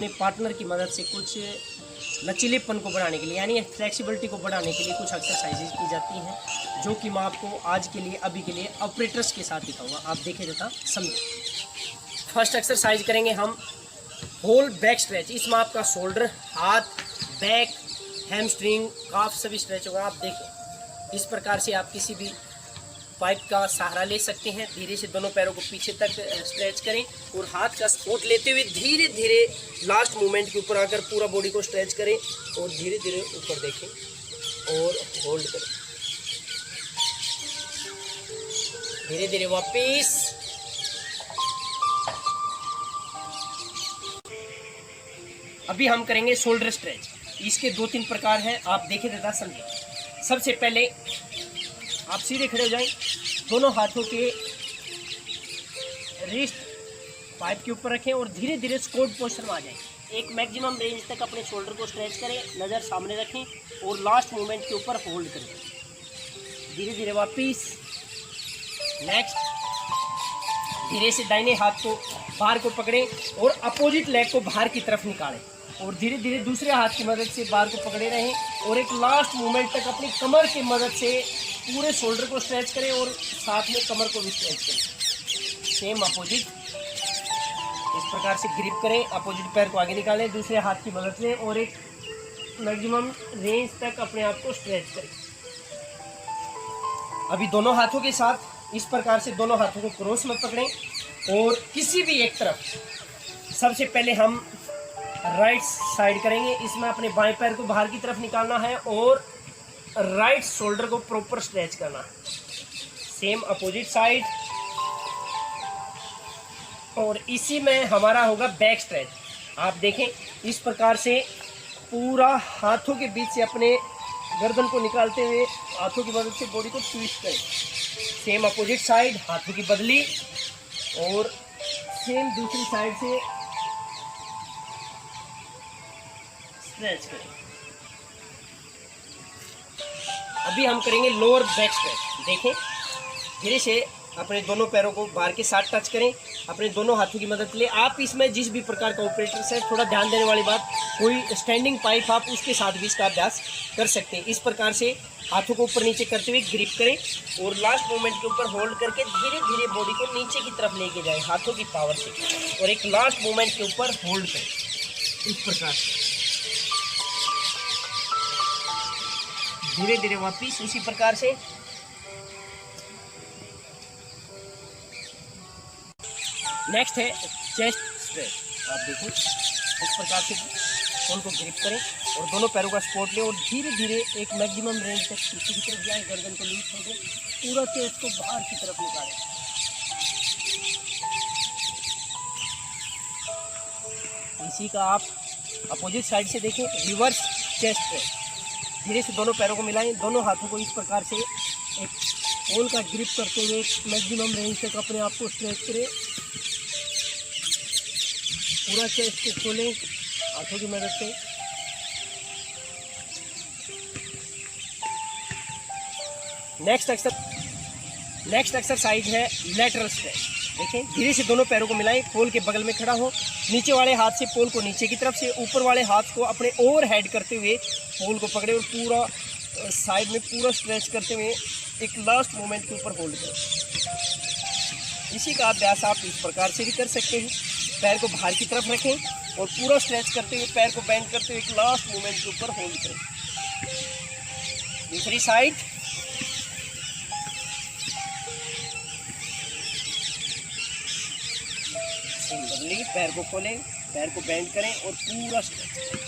अपने पार्टनर की मदद से कुछ लचीलेपन को बढ़ाने के लिए यानी फ्लेक्सिबिलिटी को बढ़ाने के लिए कुछ एक्सरसाइजेज की जाती हैं, जो कि मैं आपको आज के लिए अभी के लिए ऑपरेटर्स के साथ दिखाऊंगा। आप देखें तथा समझें। फर्स्ट एक्सरसाइज करेंगे हम होल बैक स्ट्रेच। इसमें आपका शोल्डर, हाथ, बैक, हैमस्ट्रिंग, काफ सभी स्ट्रेच होगा। आप देखें इस प्रकार से आप किसी भी पाइप का सहारा ले सकते हैं। धीरे से दोनों पैरों को पीछे तक स्ट्रेच करें और हाथ का सपोर्ट लेते हुए धीरे धीरे लास्ट मूवमेंट के ऊपर आकर पूरा बॉडी को स्ट्रेच करें और धीरे धीरे ऊपर देखें और होल्ड करें। धीरे धीरे वापिस। अभी हम करेंगे शोल्डर स्ट्रेच। इसके 2-3 प्रकार हैं, आप देखें तथा समझें। सबसे पहले आप सीधे खड़े हो जाएं, दोनों हाथों के रिस्ट पाइप के ऊपर रखें और धीरे धीरे स्क्वाट पोस्चर में आ जाएं। एक मैक्सिमम रेंज तक अपने शोल्डर को स्ट्रेच करें, नज़र सामने रखें और लास्ट मूवमेंट के ऊपर होल्ड करें। धीरे धीरे वापिस। नेक्स्ट, धीरे से दाहिने हाथ को बाहर को पकड़ें और अपोजिट लेग को बाहर की तरफ निकालें और धीरे धीरे दूसरे हाथ की मदद से बाहर को पकड़े रहें और एक लास्ट मूवमेंट तक अपनी कमर की मदद से पूरे शोल्डर को स्ट्रेच करें और साथ में कमर को भी स्ट्रेच करें। सेम अपोजिट इस प्रकार से ग्रिप करें, अपोजिट पैर को आगे निकालें दूसरे हाथ की मदद से और एक मैक्सिमम रेंज तक अपने आप को स्ट्रेच करें। अभी दोनों हाथों के साथ इस प्रकार से दोनों हाथों को क्रॉस में पकड़ें और किसी भी एक तरफ सबसे पहले हम राइट साइड करेंगे। इसमें अपने बाएं पैर को बाहर की तरफ निकालना है और राइट शोल्डर को प्रॉपर स्ट्रेच करना है। Same opposite side. और इसी में हमारा होगा बैक स्ट्रेच। आप देखें इस प्रकार से पूरा हाथों के बीच से अपने गर्दन को निकालते हुए हाथों की मदद से बॉडी को ट्विस्ट करें। सेम अपोजिट साइड, हाथों की बदली और सेम दूसरी साइड से स्ट्रेच करें। अभी हम करेंगे लोअर बैक स्ट्रेच। देखें धीरे से अपने दोनों पैरों को बाहर के साथ टच करें, अपने दोनों हाथों की मदद ले। आप इसमें जिस भी प्रकार का ऑपरेटर है, थोड़ा ध्यान देने वाली बात, कोई स्टैंडिंग पाइप आप उसके साथ भी इसका अभ्यास कर सकते हैं। इस प्रकार से हाथों को ऊपर नीचे करते हुए ग्रिप करें और लास्ट मोमेंट के ऊपर होल्ड करके धीरे धीरे बॉडी को नीचे की तरफ लेके जाएं हाथों की पावर से और एक लास्ट मोमेंट के ऊपर होल्ड करें। इस प्रकार से धीरे धीरे वापिस उसी प्रकार से। नेक्स्ट है चेस्ट स्ट्रेच। आप देखो इस प्रकार से फोन को ग्रिप करें और दोनों पैरों का सपोर्ट लें और धीरे धीरे एक मैक्सिमम रेंज तक पीछे की तरफ जाएं, गर्दन को लूज कर दें, पूरा चेस्ट को बाहर की तरफ निकालें। इसी का आप अपोजिट साइड से देखें, रिवर्स चेस्ट स्ट्रेच। धीरे से दोनों पैरों को मिलाएं, दोनों हाथों को इस प्रकार से एक पोल का ग्रिप करते हुए मैक्सिमम रेंज तक अपने आप को स्ट्रेच करें। पूरा चेस्ट को खोलें हाथों की मदद से। नेक्स्ट एक्सरसाइज है लेटरल स्ट्रेच। देखें धीरे से दोनों पैरों को मिलाएं, पोल के बगल में खड़ा हो, नीचे वाले हाथ से पोल को नीचे की तरफ से, ऊपर वाले हाथ को अपने ओवर हेड करते हुए पोल को पकड़े और पूरा साइड में पूरा स्ट्रेच करते हुए एक लास्ट मोमेंट के ऊपर होल्ड करें। इसी का अभ्यास आप इस प्रकार से भी कर सकते हैं। पैर को बाहर की तरफ रखें और पूरा स्ट्रेच करते हुए पैर को बेंड करते हुए एक लास्ट मोमेंट के ऊपर होल्ड करें। दूसरी साइड। बदली, पैर को खोलें, पैर को बेंड करें और पूरा स्ट्रेच करें।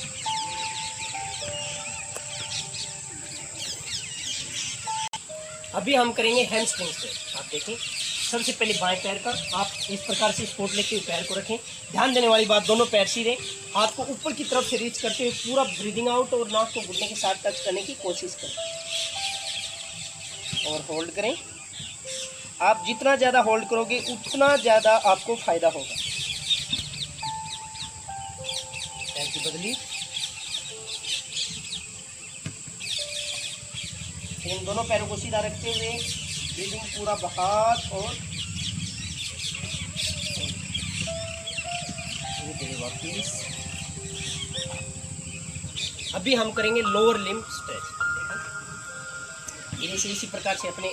अभी हम करेंगे हैमस्ट्रिंग स्ट्रेच। आप देखें सबसे पहले बाएं पैर का आप इस प्रकार से सपोर्ट लेते हुए पैर को रखें। ध्यान देने वाली बात, दोनों पैर सीधे, हाथ को ऊपर की तरफ से रीच करते हुए पूरा ब्रीदिंग आउट और नाक को घुटने के साथ टच करने की कोशिश करें और होल्ड करें। आप जितना ज़्यादा होल्ड करोगे उतना ज़्यादा आपको फायदा होगा। पैर की बदली। इन दोनों पैरों को सीधा रखते हुए ब्रीदिंग पूरा बाहर और धीरे धीरे वापिस। अभी हम करेंगे लोअर लिम्ब स्ट्रेच। धीरे से इसी प्रकार से अपने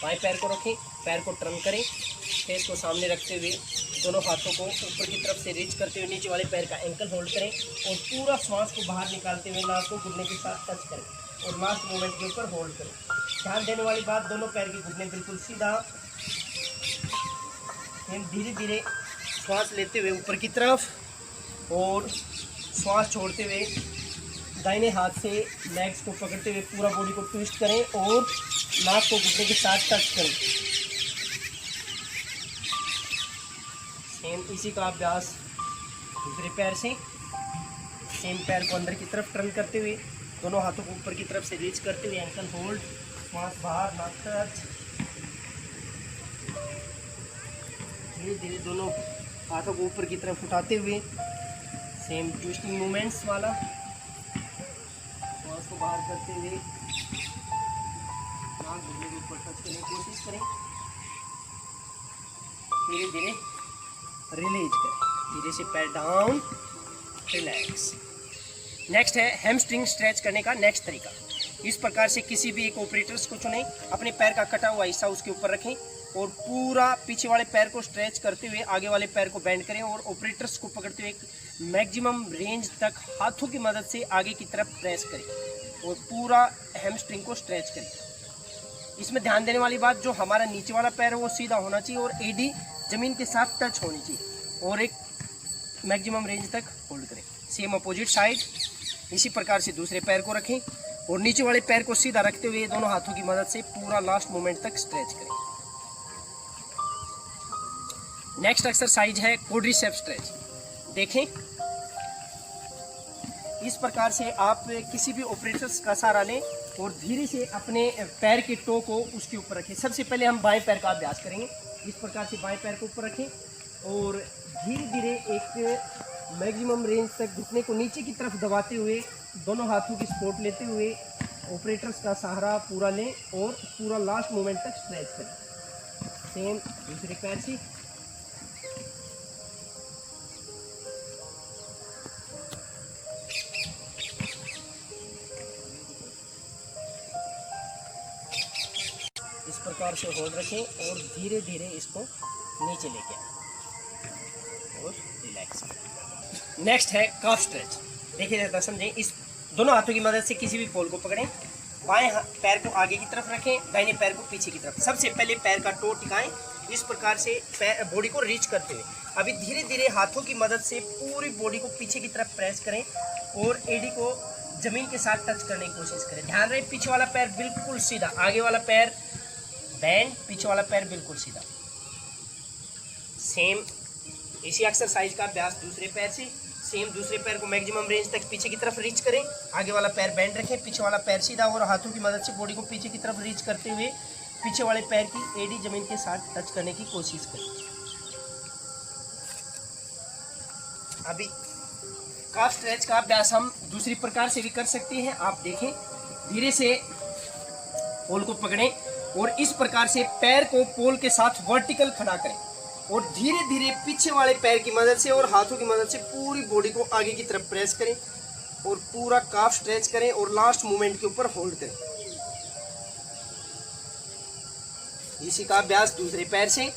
बाएं पैर को रखें, पैर को टर्न करें, फेस को सामने रखते हुए दोनों हाथों को ऊपर की तरफ से रीच करते हुए नीचे वाले पैर का एंकल होल्ड करें और पूरा श्वास को बाहर निकालते हुए नाक को घुटने के साथ टच करें और लास्ट मोमेंट के ऊपर होल्ड करें। ध्यान देने वाली बात, दोनों पैर के घुटने बिल्कुल सीधा। धीरे धीरे श्वास लेते हुए ऊपर की तरफ और श्वास छोड़ते हुए दाहिने हाथ से लेग्स को पकड़ते हुए पूरा बॉडी को ट्विस्ट करें और नाक को घुटने के साथ टच करें। सेम इसी का अभ्यास दूसरे पैर से, सेम पैर को अंदर की तरफ टर्न करते हुए दोनों हाथों को ऊपर की तरफ से रीच करते हुए एंकल होल्ड, श्वास बाहर, नाक टच। धीरे धीरे दोनों हाथों को ऊपर की तरफ उठाते हुए सेम ट्विस्टिंग मूवमेंट्स वाला, श्वास को बाहर करते हुए नाक घुटने के ऊपर टच करने की कोशिश करें। धीरे धीरे रिलीज करें, धीरे से पैर डाउन, रिलैक्स। नेक्स्ट है हैमस्ट्रिंग स्ट्रेच करने का नेक्स्ट तरीका। इस प्रकार से किसी भी एक ऑपरेटर्स को चुनें, अपने पैर का कटा हुआ हिस्सा उसके ऊपर रखें और पूरा पीछे वाले पैर को स्ट्रेच करते हुए आगे वाले पैर को बेंड करें और ऑपरेटर्स को पकड़ते हुए मैक्सिमम रेंज तक हाथों की मदद से आगे की तरफ प्रेस करें और पूरा हैमस्ट्रिंग को स्ट्रेच करें। इसमें ध्यान देने वाली बात, जो हमारा नीचे वाला पैर है वो सीधा होना चाहिए और एडी जमीन के साथ टच होनी चाहिए और एक मैक्सिमम रेंज तक होल्ड करें। सेम अपोजिट साइड इसी प्रकार से दूसरे पैर को रखें और नीचे वाले पैर को सीधा रखते हुए दोनों हाथों की मदद से पूरा लास्ट मोमेंट तक स्ट्रेच करें। नेक्स्ट एक्सरसाइज है क्वाड्रिसेप्स स्ट्रेच। देखें, इस प्रकार से आप किसी भी ऑपरेटर्स का सहारा लें और धीरे से अपने पैर के टो को उसके ऊपर रखें। सबसे पहले हम बाएं पैर का अभ्यास करेंगे। इस प्रकार से बाएं पैर को ऊपर रखें और धीरे धीरे एक मैक्सिमम रेंज तक घुटने को नीचे की तरफ दबाते हुए दोनों हाथों की सपोर्ट लेते हुए ऑपरेटर्स का सहारा पूरा लें और पूरा लास्ट मोमेंट तक स्ट्रेच करें। सेम दूसरे पैर से इस प्रकार से होल्ड रखें और धीरे धीरे इसको नीचे लेके आए और रिलैक्स। नेक्स्ट है काफ स्ट्रेच। देखिए जरा समझें, इस दोनों हाथों की मदद से किसी भी पोल को पकड़ें, बाएं पैर को आगे की तरफ रखें, दाहिने पैर को पीछे की तरफ। सबसे पहले पैर का टो टिकाएं, इस प्रकार से बॉडी को रीच करते हुए अभी धीरे धीरे हाथों की मदद से पूरी बॉडी को पीछे की तरफ प्रेस करें और एडी को जमीन के साथ टच करने की कोशिश करें। ध्यान रहे, पीछे वाला पैर बिल्कुल सीधा, आगे वाला पैर बैंड, पीछे वाला पैर बिल्कुल सीधा। सेम इसी एक्सरसाइज का अभ्यास दूसरे पैर से। सेम दूसरे पैर को मैक्सिमम रेंज तक पीछे की तरफ रीच करें, आगे वाला पैर बैंड रखें, पीछे वाला पैर सीधा और हाथों की मदद से बॉडी को पीछे की तरफ रीच करते हुए पीछे वाले पैर की एडी जमीन के साथ टच करने की कोशिश करें। अभी काफ स्ट्रेच का अभ्यास हम दूसरी प्रकार से भी कर सकते हैं। आप देखें, धीरे से पोल को पकड़ें और इस प्रकार से पैर को पोल के साथ वर्टिकल खड़ा करें और धीरे धीरे पीछे वाले पैर की मदद से और हाथों की मदद से पूरी बॉडी को आगे की तरफ प्रेस करें और पूरा काफ स्ट्रेच करें और लास्ट मोमेंट के ऊपर होल्ड करें। इसी का अभ्यास दूसरे पैर से।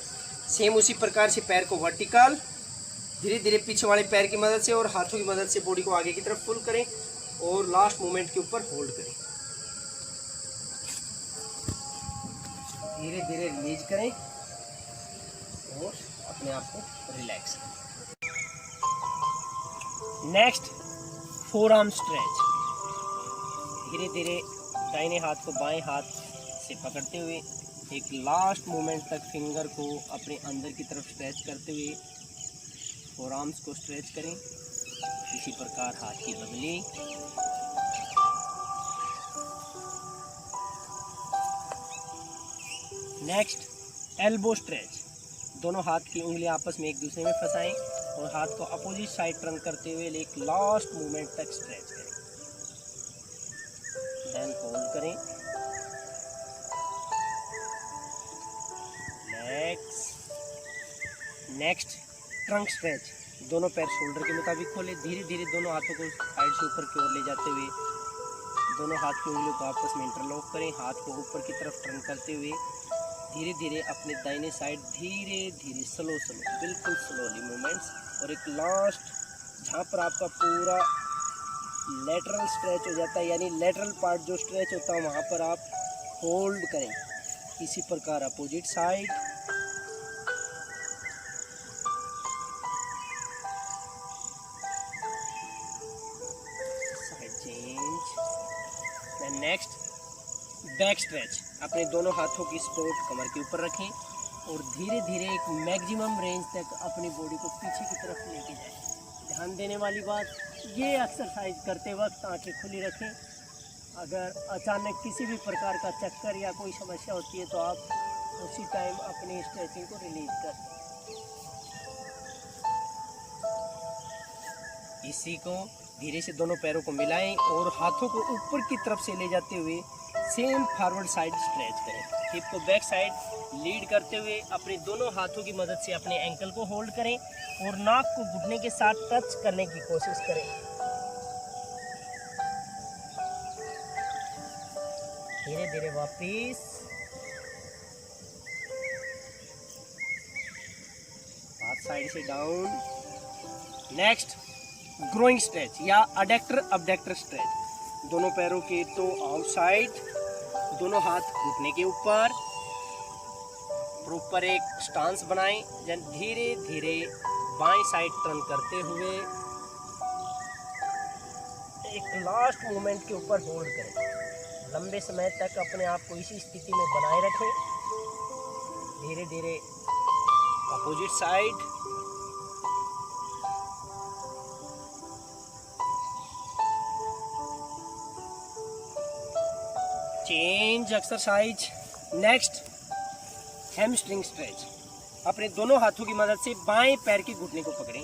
सेम उसी प्रकार से पैर को वर्टिकल धीरे धीरे पीछे वाले पैर की मदद से और हाथों की मदद से बॉडी को आगे की तरफ पुल करें और लास्ट मोमेंट के ऊपर होल्ड करें। धीरे धीरे रिलीज करें और अपने आप को रिलैक्स करें। Next four arm stretch. धीरे धीरे दाहिने हाथ को बाएं हाथ से पकड़ते हुए एक लास्ट मोमेंट तक फिंगर को अपने अंदर की तरफ स्ट्रेच करते हुए फोर आर्म्स को स्ट्रेच करें। इसी प्रकार हाथ की बगली, नेक्स्ट एल्बो स्ट्रेच। दोनों हाथ की उंगलियां आपस में एक दूसरे में फंसाएं और हाथ को अपोजिट साइड टर्न करते हुए एक लास्ट मोमेंट तक स्ट्रेच करें, देन होल्ड करें। Next trunk stretch. दोनों पैर शोल्डर के मुताबिक खोले। धीरे धीरे दोनों हाथों को साइड से ऊपर की ओर ले जाते हुए दोनों हाथ की उंगलियों को आपस में इंटरलॉक करें। हाथ को ऊपर की तरफ टर्न करते हुए धीरे धीरे अपने दाहिने साइड धीरे धीरे स्लो बिल्कुल स्लोली मूवमेंट्स। और एक लास्ट जहाँ पर आपका पूरा लेटरल स्ट्रेच हो जाता है, यानी लेटरल पार्ट जो स्ट्रेच होता है वहाँ पर आप होल्ड करें। इसी प्रकार opposite side. Side change. Then next back stretch. अपने दोनों हाथों की सपोर्ट कमर के ऊपर रखें और धीरे धीरे एक मैक्सिमम रेंज तक अपनी बॉडी को पीछे की तरफ लेके जाएं। ध्यान देने वाली बात, ये एक्सरसाइज करते वक्त आंखें खुली रखें। अगर अचानक किसी भी प्रकार का चक्कर या कोई समस्या होती है तो आप उसी टाइम अपनी स्ट्रेचिंग को रिलीज कर दें। इसी को धीरे से दोनों पैरों को मिलाएं और हाथों को ऊपर की तरफ से ले जाते हुए सेम फॉरवर्ड साइड स्ट्रेच करें। हिप को बैक साइड लीड करते हुए अपने दोनों हाथों की मदद से अपने एंकल को होल्ड करें और नाक को घुटने के साथ टच करने की कोशिश करें। धीरे धीरे वापिस। हाथ साइड से डाउन। नेक्स्ट ग्रोइंग स्ट्रेच या अडेक्टर अबडेक्टर स्ट्रेच। दोनों पैरों के टो आउटसाइड, दोनों हाथ घुटने के ऊपर, प्रॉपर एक स्टांस बनाएं। जन धीरे धीरे बाएं साइड टर्न करते हुए एक लास्ट मूवमेंट के ऊपर होल्ड करें। लंबे समय तक अपने आप को इसी स्थिति में बनाए रखें। धीरे धीरे opposite side. Change exercise. Next hamstring stretch. अपने दोनों हाथों की मदद से बाएं पैर के घुटने को पकड़ें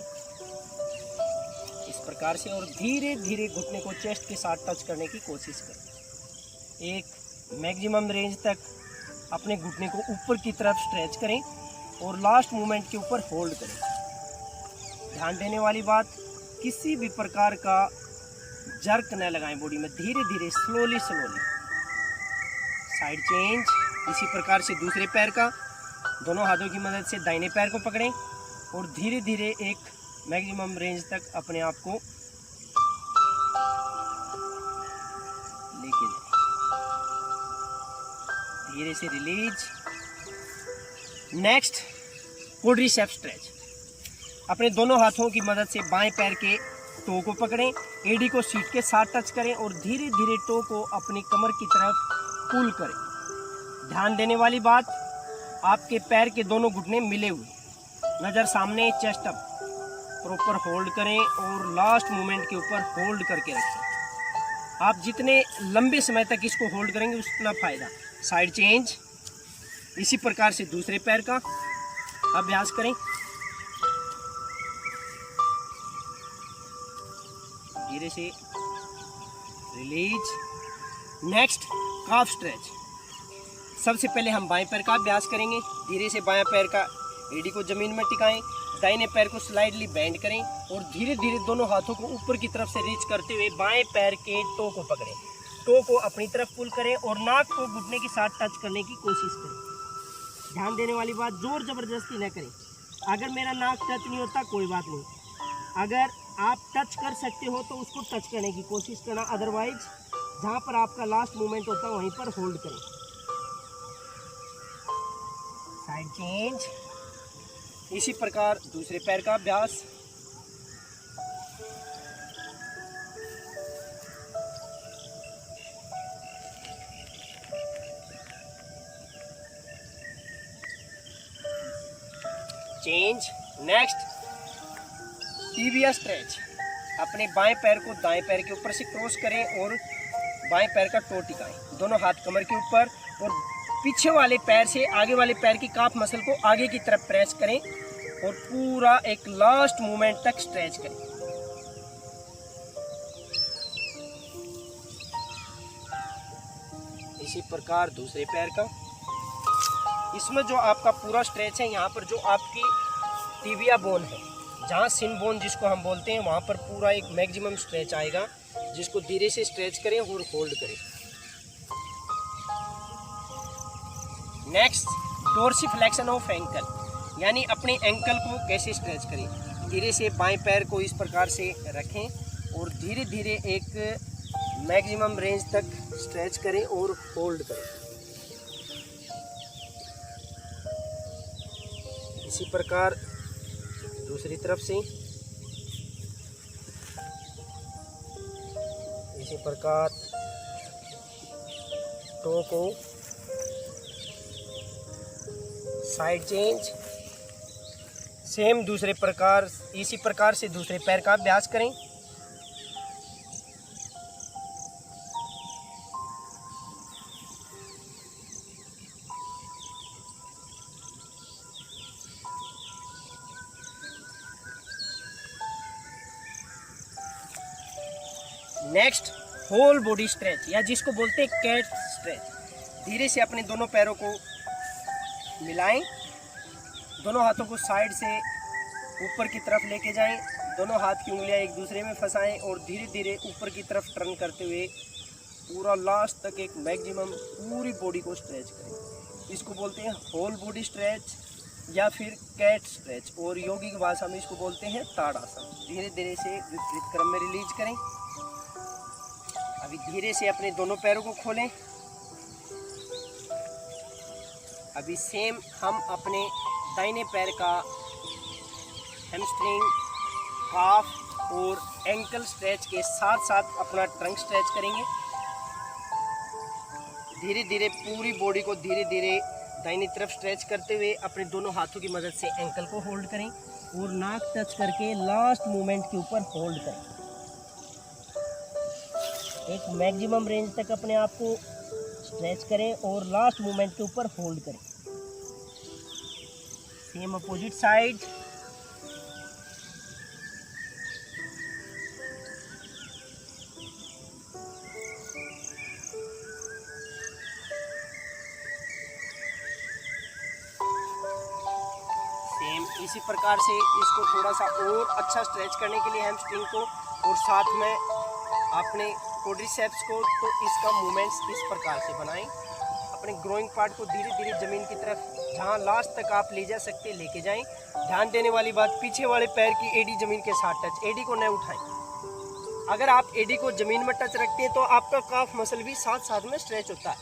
इस प्रकार से और धीरे धीरे घुटने को चेस्ट के साथ टच करने की कोशिश करें। एक मैक्सिमम रेंज तक अपने घुटने को ऊपर की तरफ स्ट्रेच करें और लास्ट मूवमेंट के ऊपर होल्ड करें। ध्यान देने वाली बात, किसी भी प्रकार का जर्क न लगाएं बॉडी में। धीरे धीरे स्लोली साइड चेंज। इसी प्रकार से दूसरे पैर का दोनों हाथों की मदद से दाहिने पैर को पकड़ें और धीरे धीरे एक मैक्सिमम रेंज तक अपने आप को लेके जाएं। धीरे से रिलीज। Next quadricep stretch. अपने दोनों हाथों की मदद से बाएं पैर के टो को पकड़ें, एडी को सीट के साथ टच करें और धीरे धीरे टो को अपनी कमर की तरफ पुल करें। ध्यान देने वाली बात, आपके पैर के दोनों घुटने मिले हुए, नज़र सामने, चेस्ट अप। प्रॉपर होल्ड करें और लास्ट मूवमेंट के ऊपर होल्ड करके रखें। आप जितने लंबे समय तक इसको होल्ड करेंगे उतना फ़ायदा। Side change. इसी प्रकार से दूसरे पैर का अभ्यास करें। धीरे से रिलीज। नेक्स्ट काफ स्ट्रेच। सबसे पहले हम बाएं पैर का अभ्यास करेंगे। धीरे से बाएं पैर का एडी को जमीन में टिकाएं, दाहिने पैर को स्लाइडली बेंड करें और धीरे धीरे दोनों हाथों को ऊपर की तरफ से रीच करते हुए बाएं पैर के टो को पकड़ें। टो को अपनी तरफ पुल करें और नाक को घुटने के साथ टच करने की कोशिश करें। ध्यान देने वाली बात, जोर जबरदस्ती न करें। अगर मेरा नाक टच नहीं होता कोई बात नहीं, अगर आप टच कर सकते हो तो उसको टच करने की कोशिश करना, अदरवाइज जहाँ पर आपका लास्ट मूवमेंट होता है वहीं पर होल्ड करें। Side change. इसी प्रकार दूसरे पैर का अभ्यास। चेंज। Next tibia stretch. अपने बाएं पैर को दाएं पैर के ऊपर से क्रॉस करें और बाएं पैर का टो टिकाएं। दोनों हाथ कमर के ऊपर और पीछे वाले पैर से आगे वाले पैर की काफ मसल को आगे की तरफ प्रेस करें और पूरा एक लास्ट मूवमेंट तक स्ट्रेच करें। इसी प्रकार दूसरे पैर का। इसमें जो आपका पूरा स्ट्रेच है, यहाँ पर जो आपकी टिबिया बोन है जहाँ सिन बोन जिसको हम बोलते हैं वहाँ पर पूरा एक मैक्सिमम स्ट्रेच आएगा, जिसको धीरे से स्ट्रेच करें और होल्ड करें। नेक्स्ट, डोर्सिफ्लेक्शन ऑफ एंकल, यानी अपने एंकल को कैसे स्ट्रेच करें। धीरे से बाएं पैर को इस प्रकार से रखें और धीरे धीरे एक मैक्सिमम रेंज तक स्ट्रेच करें और होल्ड करें। इसी प्रकार दूसरी तरफ से, इसी प्रकार टो को साइड चेंज, सेम दूसरे प्रकार, इसी प्रकार से दूसरे पैर का अभ्यास करें। नेक्स्ट, होल बॉडी स्ट्रेच, या जिसको बोलते हैं कैट स्ट्रेच। धीरे से अपने दोनों पैरों को मिलाएं, दोनों हाथों को साइड से ऊपर की तरफ लेके जाएं, दोनों हाथ की उंगलियां एक दूसरे में फंसाएं और धीरे धीरे ऊपर की तरफ टर्न करते हुए पूरा लास्ट तक एक मैक्सिमम पूरी बॉडी को स्ट्रेच करें। इसको बोलते हैं होल बॉडी स्ट्रेच या फिर कैट स्ट्रेच, और योगी की भाषा में इसको बोलते हैं ताड़ासन। धीरे धीरे से विपरीत क्रम में रिलीज करें। अभी धीरे से अपने दोनों पैरों को खोलें। अभी सेम हम अपने दाहिने पैर का हैमस्ट्रिंग, काफ और एंकल स्ट्रेच के साथ साथ अपना ट्रंक स्ट्रेच करेंगे। धीरे धीरे पूरी बॉडी को धीरे धीरे दाहिनी तरफ स्ट्रेच करते हुए अपने दोनों हाथों की मदद से एंकल को होल्ड करें और नाक टच करके लास्ट मूवमेंट के ऊपर होल्ड करें। एक मैक्सिमम रेंज तक अपने आप को स्ट्रेच करें और लास्ट मूवमेंट के ऊपर होल्ड करें। Same opposite side. सेम इसी प्रकार से इसको थोड़ा सा और अच्छा स्ट्रेच करने के लिए हैमस्ट्रिंग को और साथ में अपने क्वाड्रिसेप्स को, तो इसका मूवमेंट्स इस प्रकार से बनाएं। अपने ग्रोइंग पार्ट को धीरे धीरे ज़मीन की तरफ जहां लास्ट तक आप ले जा सकते लेके जाएं। ध्यान देने वाली बात, पीछे वाले पैर की एडी ज़मीन के साथ टच, एडी को न उठाएं। अगर आप एडी को ज़मीन में टच रखते हैं तो आपका काफ मसल भी साथ साथ में स्ट्रेच होता है,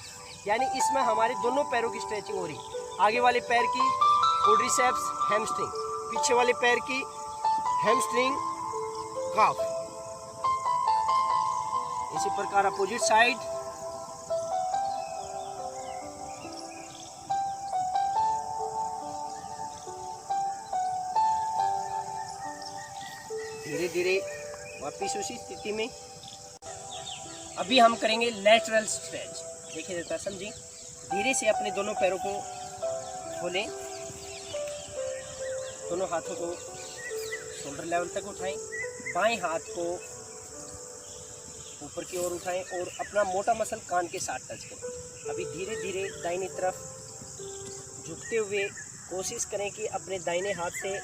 यानी इसमें हमारे दोनों पैरों की स्ट्रेचिंग हो रही है। आगे वाले पैर की क्वाड्रिसेप्स हैमस्ट्रिंग, पीछे वाले पैर की हैमस्ट्रिंग काफ। इसी प्रकार अपोजिट साइड। धीरे धीरे वापिस उसी स्थिति में। अभी हम करेंगे लेटरल स्ट्रेच। देखिए देता समझिए, धीरे से अपने दोनों पैरों को खोलें, दोनों हाथों को शोल्डर लेवल तक उठाएं, बाएं हाथ को ऊपर की ओर उठाएं और अपना मोटा मसल कान के साथ टच करें। अभी धीरे धीरे दाहिनी तरफ झुकते हुए कोशिश करें कि अपने दाहिने हाथ से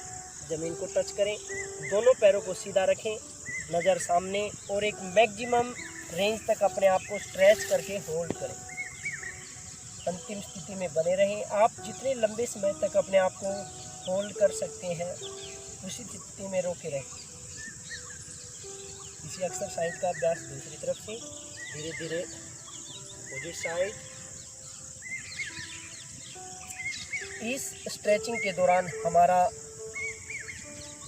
ज़मीन को टच करें। दोनों पैरों को सीधा रखें, नज़र सामने, और एक मैक्सिमम रेंज तक अपने आप को स्ट्रेच करके होल्ड करें। अंतिम स्थिति में बने रहें। आप जितने लंबे समय तक अपने आप को होल्ड कर सकते हैं उसी स्थिति में रोके रहें। इसी एक्सरसाइज का अभ्यास दूसरी तरफ से। धीरे धीरे अपोजिट साइड। इस स्ट्रेचिंग के दौरान हमारा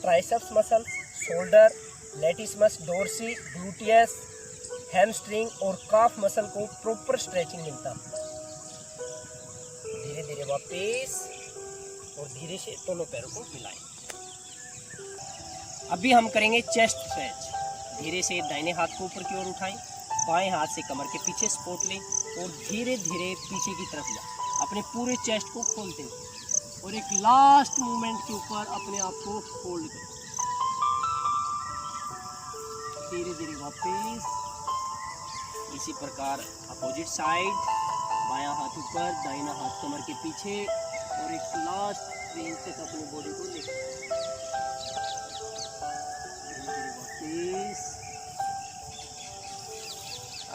triceps muscle, shoulder, latissimus dorsi, gluteus, hamstring और काफ मसल को प्रॉपर स्ट्रेचिंग मिलता है। धीरे धीरे वापस और धीरे से दोनों पैरों को मिलाएं। अभी हम करेंगे चेस्ट स्ट्रेच। धीरे से दाहिने हाथ को ऊपर की ओर उठाएं, बाएं हाथ से कमर के पीछे सपोर्ट लें और धीरे धीरे पीछे की तरफ जाएं। अपने पूरे चेस्ट को खोलते हैं और एक लास्ट मूवमेंट के ऊपर अपने आप को होल्ड करें। धीरे धीरे वापस। इसी प्रकार अपोजिट साइड। बायां हाथ ऊपर, दाहिना हाथ कमर के पीछे और एक लास्ट रेंज तक अपनी बॉडी को लेकर।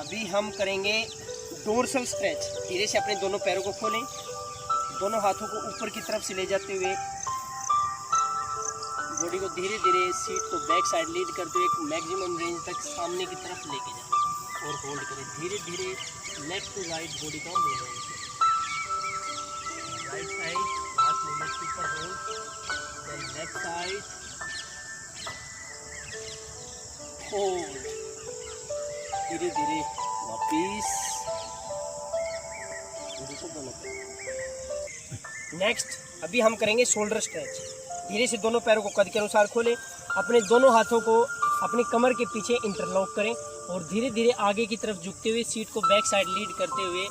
अभी हम करेंगे डोर्सल स्ट्रेच। धीरे से अपने दोनों पैरों को खोलें, दोनों हाथों को ऊपर की तरफ से ले जाते हुए बॉडी को धीरे धीरे सीट को बैक साइड लीड करते हुए एक मैक्सिमम रेंज तक सामने की तरफ लेके जाएं और होल्ड करें। धीरे धीरे लेफ्ट टू राइट बॉडी का मूवमेंट, राइट साइड हाथ मूवमेंट के ऊपर hold, then left side hold, धीरे धीरे वापिस। नेक्स्ट अभी हम करेंगे शोल्डर स्ट्रेच। धीरे से दोनों पैरों को कद के अनुसार खोलें, अपने दोनों हाथों को अपनी कमर के पीछे इंटरलॉक करें और धीरे धीरे आगे की तरफ झुकते हुए सीट को बैक साइड लीड करते हुए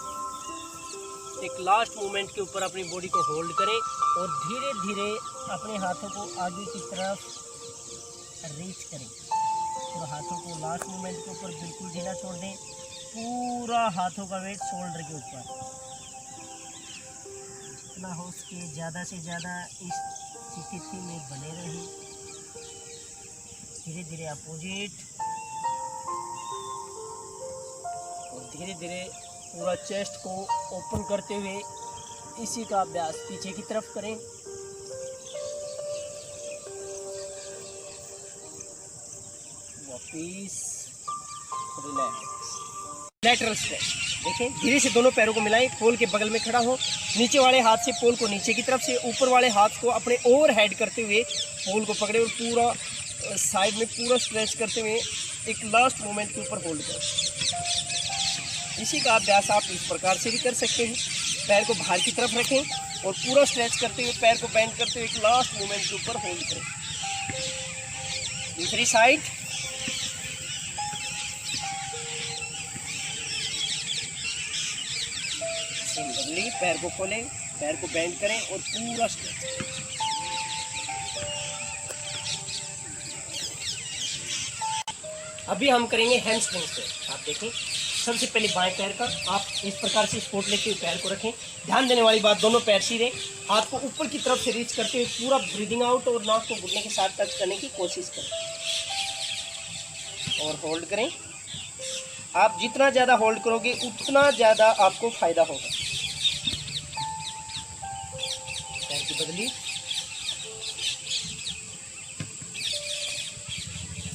एक लास्ट मूवमेंट के ऊपर अपनी बॉडी को होल्ड करें और धीरे धीरे अपने हाथों को आगे की तरफ रीच करें और हाथों को लास्ट मूवमेंट के ऊपर बिल्कुल ढीला छोड़ दें। पूरा हाथों का वेट शोल्डर के ऊपर, जितना हो सके ज़्यादा से ज़्यादा इस स्थिति में बने रहें। धीरे धीरे अपोजिट और धीरे धीरे पूरा चेस्ट को ओपन करते हुए इसी का अभ्यास पीछे की तरफ करें। वापिस रिलैक्स। लैटरल स्ट्रेच देखें, धीरे से दोनों पैरों को मिलाएं, पोल के बगल में खड़ा हो, नीचे वाले हाथ से पोल को नीचे की तरफ से, ऊपर वाले हाथ को अपने ओवर हेड करते हुए पोल को पकड़े और पूरा साइड में पूरा स्ट्रेच करते हुए एक लास्ट मोमेंट के ऊपर होल्ड करें। इसी का अभ्यास आप इस प्रकार से भी कर सकते हैं। पैर को बाहर की तरफ रखें और पूरा स्ट्रेच करते हुए पैर को बेंड करते हुए एक लास्ट मोमेंट के ऊपर होल्ड करें। दूसरी साइड, सिमिलरली पैर को खोलें, पैर को बेंड करें और पूरा स्ट्रेच करें। अभी हम करेंगे हैमस्ट्रिंग स्ट्रेच। आप देखें, सबसे पहले बाएं पैर का आप इस प्रकार से सपोर्ट लेते हुए पैर को रखें। ध्यान देने वाली बात, दोनों पैर सीधे, हाथ को ऊपर की तरफ से रीच करते हुए पूरा ब्रीदिंग आउट और नाक को घुटने के साथ टच करने की कोशिश करें और होल्ड करें। आप जितना ज़्यादा होल्ड करोगे उतना ज़्यादा आपको फायदा होगा। पैर की बदली,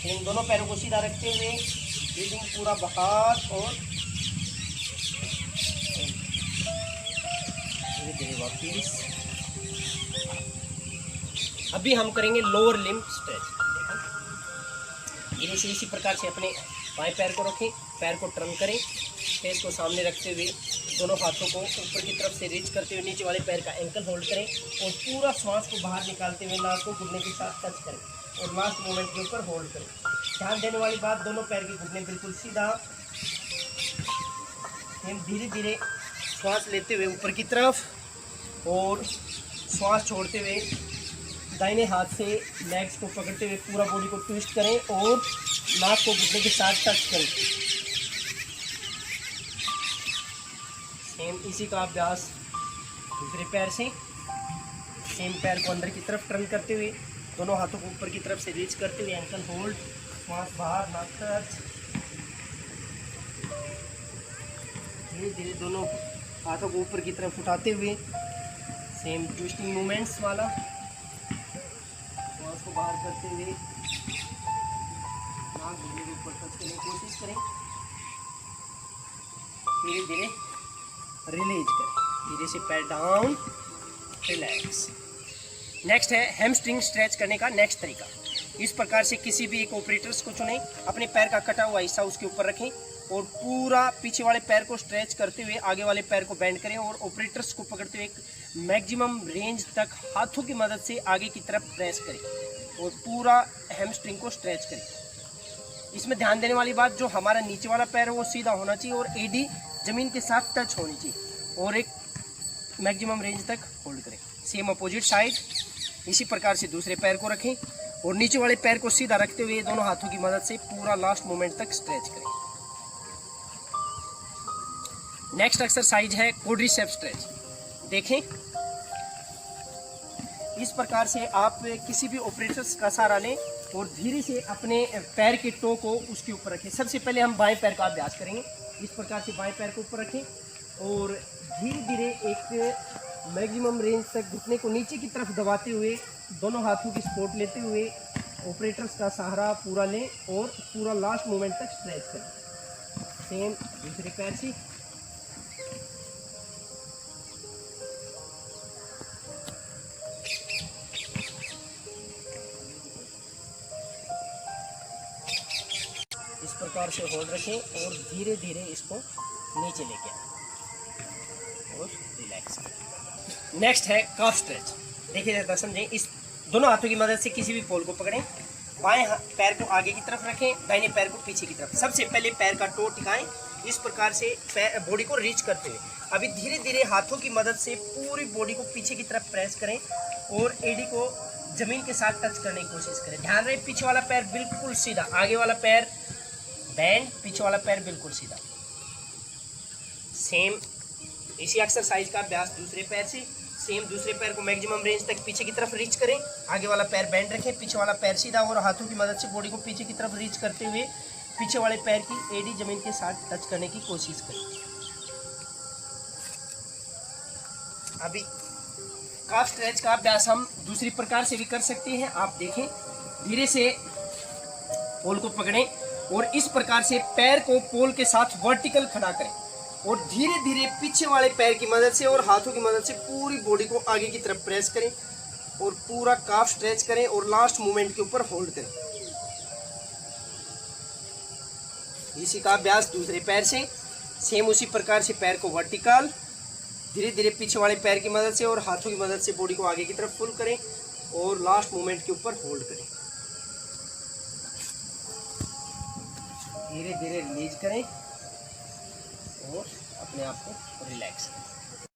इन दोनों पैरों को सीधा रखते हुए ब्रीदिंग पूरा बाहर और धीरे धीरे वापिस। अभी हम करेंगे लोअर लिम्ब स्ट्रेच। धीरे से इसी प्रकार से अपने बाएं पैर को रखें, पैर को टर्न करें, फेस को सामने रखते हुए दोनों हाथों को ऊपर की तरफ से रीच करते हुए नीचे वाले पैर का एंकल होल्ड करें और पूरा श्वास को बाहर निकालते हुए नाक को घुटने के साथ टच करें और लास्ट मोमेंट के ऊपर होल्ड करें। ध्यान देने वाली बात, दोनों पैर के घुटने बिल्कुल सीधा। हम धीरे धीरे श्वास लेते हुए ऊपर की तरफ और श्वास छोड़ते हुए दाहिने हाथ से लेग्स को पकड़ते हुए पूरा बॉडी को ट्विस्ट करें और नाक को घुटने के साथ टच करें। सेम इसी का अभ्यास दूसरे पैर से, सेम पैर को अंदर की तरफ टर्न करते हुए दोनों हाथों को ऊपर की तरफ से रीच करते हुए एंकल होल्ड, श्वास बाहर, नाक टच। धीरे धीरे दोनों हाथों को ऊपर की तरफ उठाते हुए सेम ट्विस्टिंग मूवमेंट्स वाला, श्वास को बाहर करते हुए नाक घुटने के ऊपर टच करने की कोशिश करें। धीरे धीरे रिलीज करें, धीरे से पैर डाउन, रिलैक्स। नेक्स्ट है हैमस्ट्रिंग स्ट्रेच करने का नेक्स्ट तरीका। इस प्रकार से किसी भी एक ऑपरेटर्स को चुनें, अपने पैर का कटा हुआ हिस्सा उसके ऊपर रखें और पूरा पीछे वाले पैर को स्ट्रेच करते हुए आगे वाले पैर को बेंड करें और ऑपरेटर्स को पकड़ते हुए एक मैक्सिमम रेंज तक हाथों की मदद से आगे की तरफ प्रेस करें और पूरा हैमस्ट्रिंग को स्ट्रेच करें। इसमें ध्यान देने वाली बात, जो हमारा नीचे वाला पैर है वो सीधा होना चाहिए और एडी ज़मीन के साथ टच होनी चाहिए और एक मैक्सिमम रेंज तक होल्ड करें। सेम अपोजिट साइड, इसी प्रकार से दूसरे पैर को रखें और नीचे वाले पैर को सीधा रखते हुए दोनों हाथों की मदद से पूरा लास्ट मोमेंट तक स्ट्रेच करें। नेक्स्ट एक्सरसाइज है क्वाड्रिसेप्स स्ट्रेच। देखें, इस प्रकार से आप किसी भी ऑपरेटर्स का सहारा लें और धीरे से अपने पैर के टो को उसके ऊपर रखें। सबसे पहले हम बाएं पैर का अभ्यास करेंगे। इस प्रकार से बाएं पैर को ऊपर रखें और धीरे धीरे एक मैक्सिमम रेंज तक घुटने को नीचे की तरफ दबाते हुए दोनों हाथों की सपोर्ट लेते हुए ऑपरेटर्स का सहारा पूरा लें और पूरा लास्ट मोमेंट तक स्ट्रेच करें। सेम दूसरे पैर से। इस प्रकार से होल्ड रखें और धीरे धीरे इसको नीचे लेके आए और रिलैक्स करें। नेक्स्ट है काफ स्ट्रेच। देखिए ज़रा समझें, इस दोनों हाथों की मदद से किसी भी पोल को पकड़ें, बाएं पैर को आगे की तरफ रखें, दाहिने पैर को पीछे की तरफ। सबसे पहले पैर का टो टिकाएं, इस प्रकार से बॉडी को रीच करते हुए अभी धीरे धीरे हाथों की मदद से पूरी बॉडी को पीछे की तरफ प्रेस करें और एडी को ज़मीन के साथ टच करने की कोशिश करें। ध्यान रहे पीछे वाला पैर बिल्कुल सीधा, आगे वाला पैर बैंड, पीछे वाला पैर बिल्कुल सीधा। सेम इसी एक्सरसाइज का अभ्यास दूसरे पैर से। सेम दूसरे पैर को मैक्सिमम रेंज तक पीछे की तरफ रीच करें, आगे वाला पैर बैंड रखें, पीछे वाला पैर सीधा और हाथों की मदद से बॉडी को पीछे की तरफ रीच करते हुए पीछे वाले पैर की एडी जमीन के साथ टच करने की कोशिश करें। अभी काफ स्ट्रेच का अभ्यास हम दूसरी प्रकार से भी कर सकते हैं। आप देखें, धीरे से पोल को पकड़ें और इस प्रकार से पैर को पोल के साथ वर्टिकल खड़ा करें और धीरे धीरे पीछे वाले पैर की मदद से और हाथों की मदद से पूरी बॉडी को आगे की तरफ प्रेस करें और पूरा काफ स्ट्रेच करें और लास्ट मूवमेंट के ऊपर होल्ड करें। इसी का अभ्यास दूसरे पैर से। सेम उसी प्रकार से पैर को वर्टिकल धीरे धीरे पीछे वाले पैर की मदद से और हाथों की मदद से बॉडी को आगे की तरफ पुल करें और लास्ट मूवमेंट के ऊपर होल्ड करें। धीरे धीरे रिलीज करें और अपने आप को रिलैक्स करें।